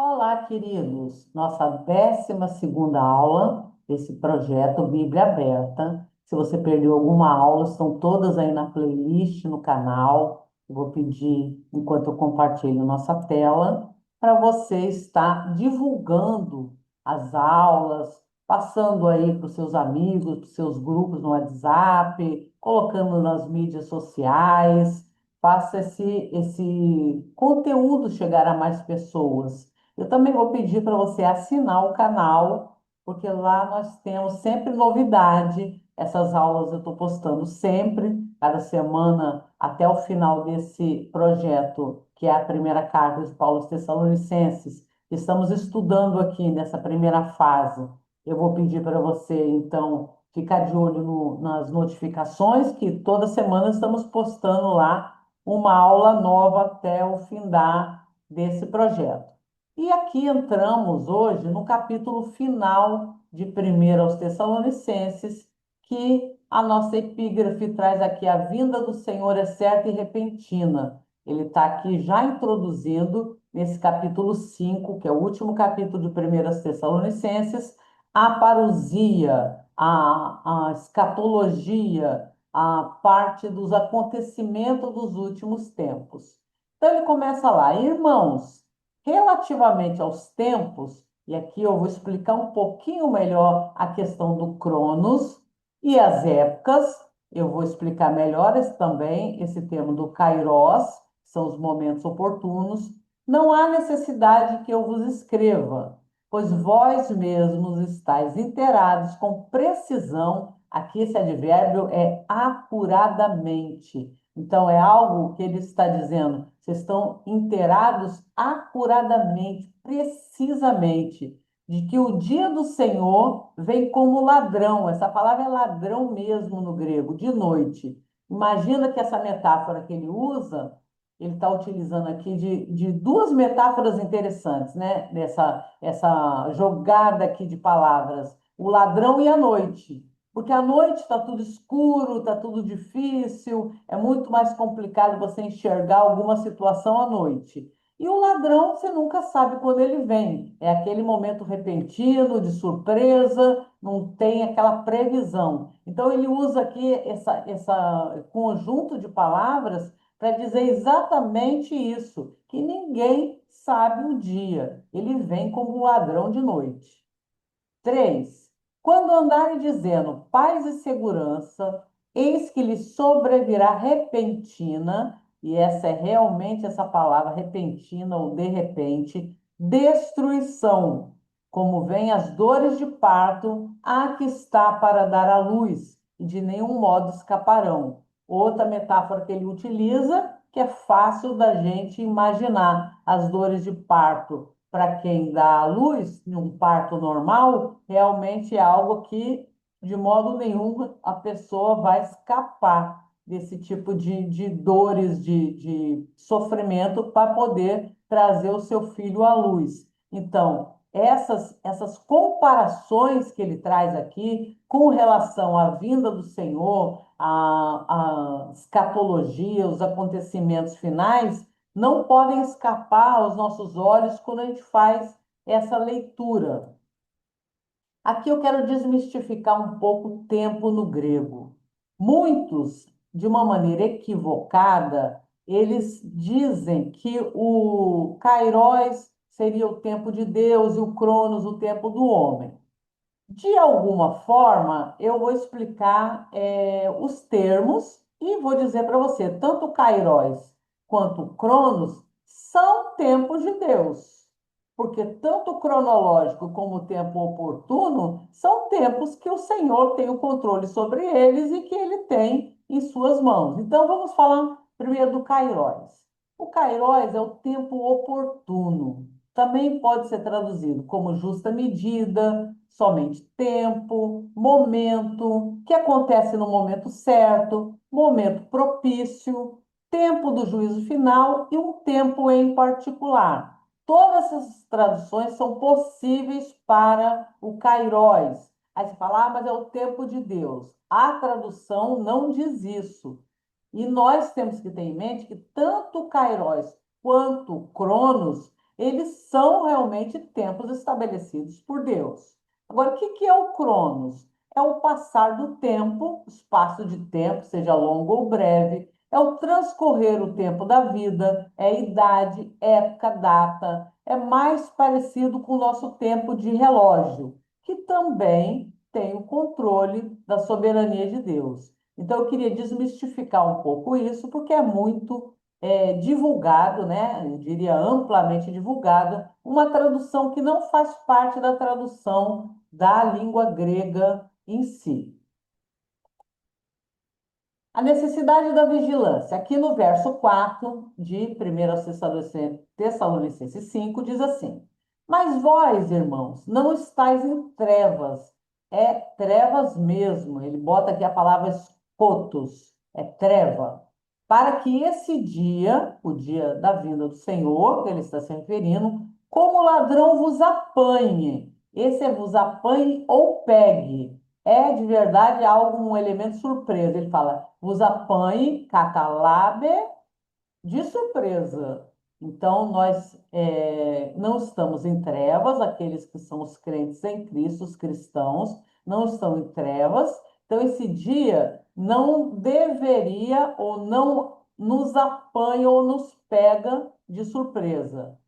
Olá, queridos. Nossa 12ª aula desse projeto Bíblia Aberta. Se você perdeu alguma aula, estão todas aí na playlist no canal. Eu vou pedir, enquanto eu compartilho nossa tela, para você estar divulgando as aulas, passando aí para os seus amigos, para os seus grupos no WhatsApp, colocando nas mídias sociais. Faça esse conteúdo chegar a mais pessoas. Eu também vou pedir para você assinar o canal, porque lá nós temos sempre novidade. Essas aulas eu estou postando sempre, cada semana, até o final desse projeto, que é a primeira carta de Paulo aos Tessalonicenses. Estamos estudando aqui nessa primeira fase. Eu vou pedir para você, então, ficar de olho nas notificações, que toda semana estamos postando lá uma aula nova até o findar desse projeto. E aqui entramos hoje no capítulo final de 1 aos Tessalonicenses, que a nossa epígrafe traz aqui: a vinda do Senhor é certa e repentina. Ele está aqui já introduzindo, nesse capítulo 5, que é o último capítulo de 1 aos Tessalonicenses, a parousia, a escatologia, a parte dos acontecimentos dos últimos tempos. Então ele começa lá: irmãos, relativamente aos tempos, e aqui eu vou explicar um pouquinho melhor a questão do Cronos e as épocas. Eu vou explicar melhor também esse termo do Kairos, que são os momentos oportunos. Não há necessidade que eu vos escreva, pois vós mesmos estáis inteirados com precisão. Aqui esse advérbio é acuradamente. Então, é algo que ele está dizendo. Vocês estão inteirados acuradamente, precisamente, de que o dia do Senhor vem como ladrão. Essa palavra é ladrão mesmo no grego, de noite. Imagina que essa metáfora que ele usa, ele está utilizando aqui de duas metáforas interessantes, né? Essa jogada aqui de palavras, o ladrão e a noite. Porque à noite está tudo escuro, está tudo difícil, é muito mais complicado você enxergar alguma situação à noite. E o ladrão, você nunca sabe quando ele vem. É aquele momento repentino, de surpresa, não tem aquela previsão. Então, ele usa aqui essa conjunto de palavras para dizer exatamente isso, que ninguém sabe o dia. Ele vem como um ladrão de noite. 3. Quando andarem dizendo paz e segurança, eis que lhes sobrevirá repentina, e essa é realmente essa palavra repentina ou de repente, destruição, como vem as dores de parto, a que está para dar à luz, e de nenhum modo escaparão. Outra metáfora que ele utiliza, que é fácil da gente imaginar, as dores de parto para quem dá à luz, em um parto normal, realmente é algo que, de modo nenhum, a pessoa vai escapar desse tipo de dores, de sofrimento, para poder trazer o seu filho à luz. Então, essas comparações que ele traz aqui com relação à vinda do Senhor, a escatologia, os acontecimentos finais, não podem escapar aos nossos olhos quando a gente faz essa leitura. Aqui eu quero desmistificar um pouco o tempo no grego. Muitos, de uma maneira equivocada, eles dizem que o kairos seria o tempo de Deus e o cronos o tempo do homem. De alguma forma, eu vou explicar os termos e vou dizer para você, tanto o Kairos quanto o Cronos são tempos de Deus, porque tanto o cronológico como o tempo oportuno são tempos que o Senhor tem o controle sobre eles e que ele tem em suas mãos. Então, vamos falar primeiro do Kairos. O Kairos é o tempo oportuno. Também pode ser traduzido como justa medida, somente tempo, momento, que acontece no momento certo, momento propício, tempo do juízo final e um tempo em particular. Todas essas traduções são possíveis para o Kairos. Aí você fala, mas é o tempo de Deus. A tradução não diz isso. E nós temos que ter em mente que tanto o Kairos quanto o Cronos, eles são realmente tempos estabelecidos por Deus. Agora, o que que é o Cronos? É o passar do tempo, espaço de tempo, seja longo ou breve, é o transcorrer o tempo da vida, é idade, época, data, é mais parecido com o nosso tempo de relógio, que também tem o controle da soberania de Deus. Então, eu queria desmistificar um pouco isso, porque é muito divulgado, né? Eu diria amplamente divulgado, uma tradução que não faz parte da tradução da língua grega em si. A necessidade da vigilância. Aqui no verso 4 de 1 Tessalonicenses 5 diz assim: Mas vós, irmãos, não estáis em trevas, é trevas mesmo. Ele bota aqui a palavra escotos, é treva. Para que esse dia, o dia da vinda do Senhor, que ele está se referindo, como ladrão vos apanhe. Esse é vos apanhe ou pegue. É de verdade algo, um elemento surpresa. Ele fala, vos apanhe, catalabe, de surpresa. Então, nós não estamos em trevas, aqueles que são os crentes em Cristo, os cristãos, não estão em trevas. Então, esse dia não deveria ou não nos apanha ou nos pega de surpresa.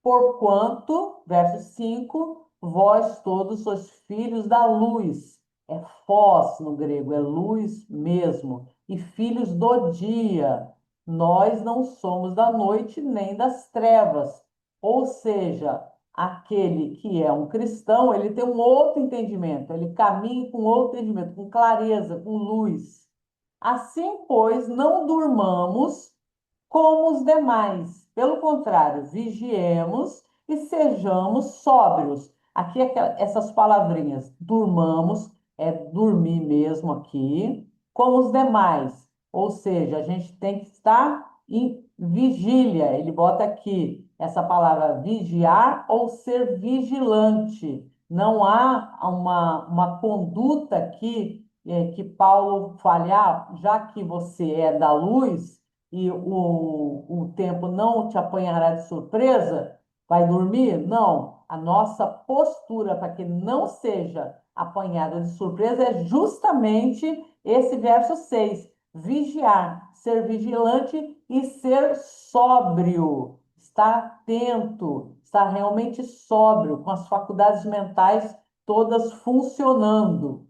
Porquanto, verso 5, vós todos sois filhos da luz. É fós no grego, é luz mesmo. E filhos do dia. Nós não somos da noite nem das trevas. Ou seja, aquele que é um cristão, ele tem um outro entendimento, ele caminha com outro entendimento, com clareza, com luz. Assim, pois, não durmamos como os demais. Pelo contrário, vigiemos e sejamos sóbrios. Aqui, essas palavrinhas, durmamos, é dormir mesmo aqui, como os demais. Ou seja, a gente tem que estar em vigília. Ele bota aqui essa palavra vigiar ou ser vigilante. Não há uma conduta aqui que Paulo falha, já que você é da luz e o tempo não te apanhará de surpresa, vai dormir? Não. A nossa postura para que não seja apanhada de surpresa é justamente esse verso 6: vigiar, ser vigilante e ser sóbrio, estar atento, estar realmente sóbrio, com as faculdades mentais todas funcionando.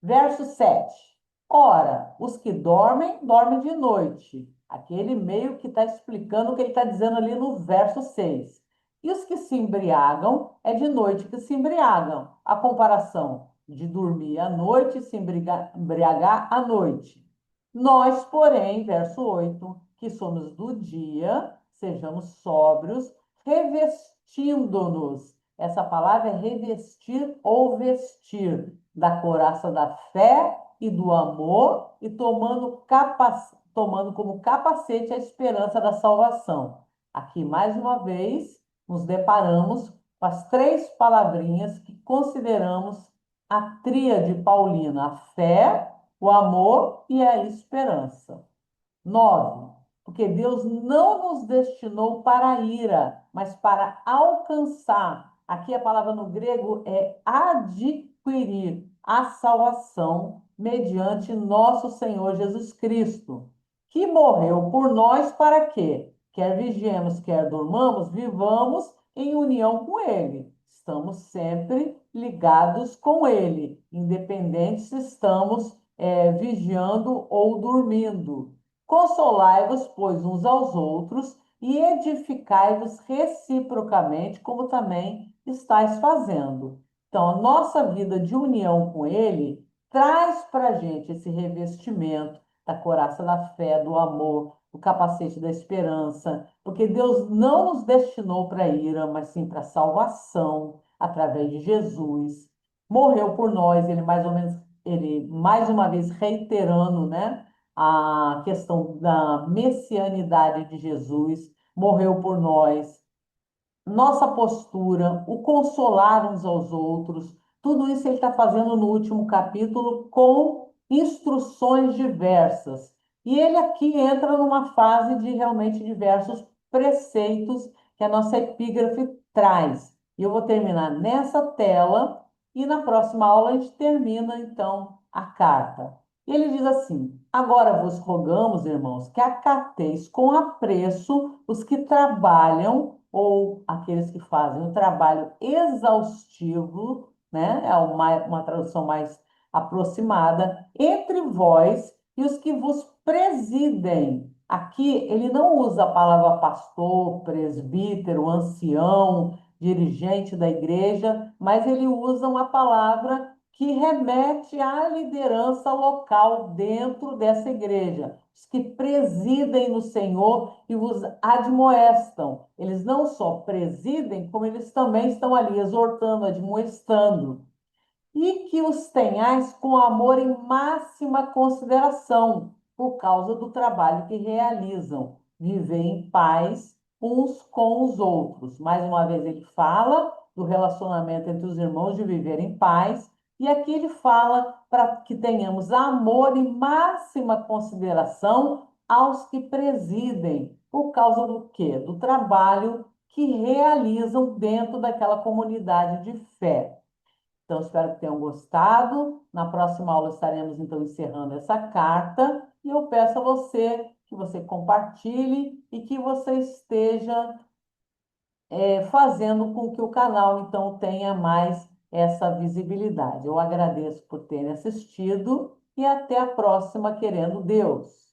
Verso 7. Ora, os que dormem, dormem de noite. Aquele meio que está explicando o que ele está dizendo ali no verso 6. E os que se embriagam, é de noite que se embriagam. A comparação de dormir à noite e se embriagar à noite. Nós, porém, verso 8, que somos do dia, sejamos sóbrios, revestindo-nos. Essa palavra é revestir ou vestir da couraça da fé e do amor e tomando como capacete a esperança da salvação. Aqui, mais uma vez, nos deparamos com as três palavrinhas que consideramos a tríade paulina: a fé, o amor e a esperança. 9. Porque Deus não nos destinou para a ira, mas para alcançar. Aqui a palavra no grego é adquirir a salvação mediante nosso Senhor Jesus Cristo, que morreu por nós para quê? Quer vigiemos, quer durmamos, vivamos em união com Ele. Estamos sempre ligados com Ele, independente se estamos vigiando ou dormindo. Consolai-vos, pois, uns aos outros e edificai-vos reciprocamente, como também estáis fazendo. Então, a nossa vida de união com Ele traz para a gente esse revestimento da couraça da fé, do amor, do capacete da esperança, porque Deus não nos destinou para a ira, mas sim para a salvação, através de Jesus. Morreu por nós, ele mais ou menos, ele mais uma vez reiterando, né? A questão da messianidade de Jesus, morreu por nós, nossa postura, o consolar uns aos outros, tudo isso ele está fazendo no último capítulo com instruções diversas. E ele aqui entra numa fase de realmente diversos preceitos que a nossa epígrafe traz. E eu vou terminar nessa tela e na próxima aula a gente termina, então, a carta. E ele diz assim: Agora vos rogamos, irmãos, que acateis com apreço os que trabalham, ou aqueles que fazem o trabalho exaustivo, né? É uma tradução mais aproximada, entre vós e os que vos presidem. Aqui ele não usa a palavra pastor, presbítero, ancião, dirigente da igreja, mas ele usa uma palavra que remete à liderança local dentro dessa igreja, os que presidem no Senhor e vos admoestam. Eles não só presidem, como eles também estão ali exortando, admoestando. E que os tenhais com amor em máxima consideração, por causa do trabalho que realizam. Viver em paz uns com os outros. Mais uma vez, ele fala do relacionamento entre os irmãos, de viver em paz. E aqui ele fala para que tenhamos amor e máxima consideração aos que presidem, por causa do quê? Do trabalho que realizam dentro daquela comunidade de fé. Então, espero que tenham gostado. Na próxima aula estaremos, então, encerrando essa carta. E eu peço a você que você compartilhe e que você esteja fazendo com que o canal, então, tenha mais essa visibilidade. Eu agradeço por terem assistido e até a próxima, querendo Deus.